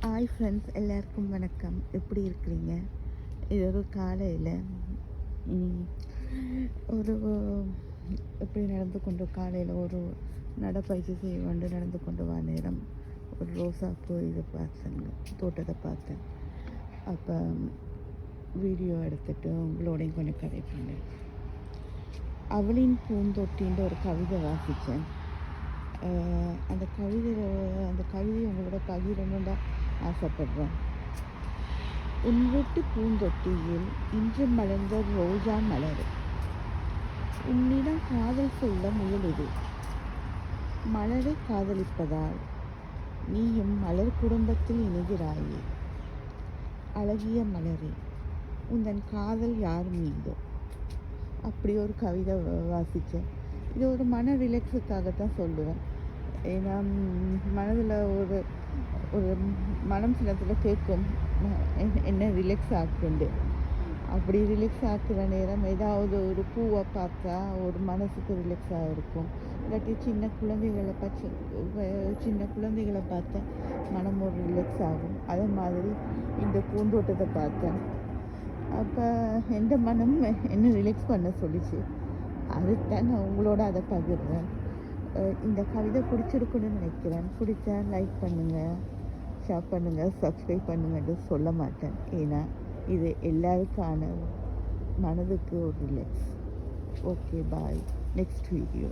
Hi friends, எல்லாருக்கும் வணக்கம். எப்படி இருக்கிறீங்க? இது ஒரு காலையில் ஒரு எப்படி நடந்து கொண்டு காலையில் ஒரு நடைப்பயிற்சி செய்ய வேண்டு நடந்து கொண்டு வா நேரம் ஒரு ரோசாப்பூ இதை பார்த்தேங்க, தோட்டத்தை பார்த்தேன். அப்போ வீடியோ எடுத்துகிட்டு உங்களோடையும் கொஞ்சம் கதைப்பாங்க. அவளின் பூந்தொட்டின்ற ஒரு கவிதை வாசித்தேன். அந்த கவிதையை உங்களோட பகிரணுன்னு ஆசைப்படுறேன். உன் வீட்டு பூந்தொட்டியில் இன்று மலர்ந்த ரோஜா மலர், உன்னிடம் காதல் சொல்ல முயலுது. மலரை காதலிப்பதால் நீயும் மலர் குடும்பத்தில் இணைகிறாயே. அழகிய மலரே, உந்தன் காதல் யார் மீதோ? அப்படி ஒரு கவிதை வாசித்தேன். இது ஒரு மன ரிலாக்ஸுக்காகத்தான் சொல்லுவேன். ஏன்னா மனதில் ஒரு ஒரு மனம் சிலத்தில் கேட்கும், என்ன ரிலாக்ஸ் ஆக்குண்டு. அப்படி ரிலாக்ஸ் ஆக்குற நேரம் ஏதாவது ஒரு பூவை பார்த்தா ஒரு மனசுக்கு ரிலாக்ஸாக இருக்கும். இல்லாட்டி சின்ன குழந்தைகளை பார்த்தா மனம் ஒரு ரிலாக்ஸ் ஆகும். அதே மாதிரி இந்த பூந்தோட்டத்தை பார்த்தேன். அப்போ எந்த மனம் என்ன ரிலாக்ஸ் பண்ண சொல்லிச்சு. அதுதான் நான் உங்களோட அதை பகிர்றேன். இந்த கவிதை பிடிச்சிருக்குன்னு நினைக்கிறேன். பிடிச்சா லைக் பண்ணுங்கள், ஷேர் பண்ணுங்கள், சப்ஸ்கிரைப் பண்ணுங்கன்னு சொல்ல மாட்டேன். ஏன்னா இது எல்லாருக்கான மனதுக்கு ஒரு relax. Okay, bye. Next video.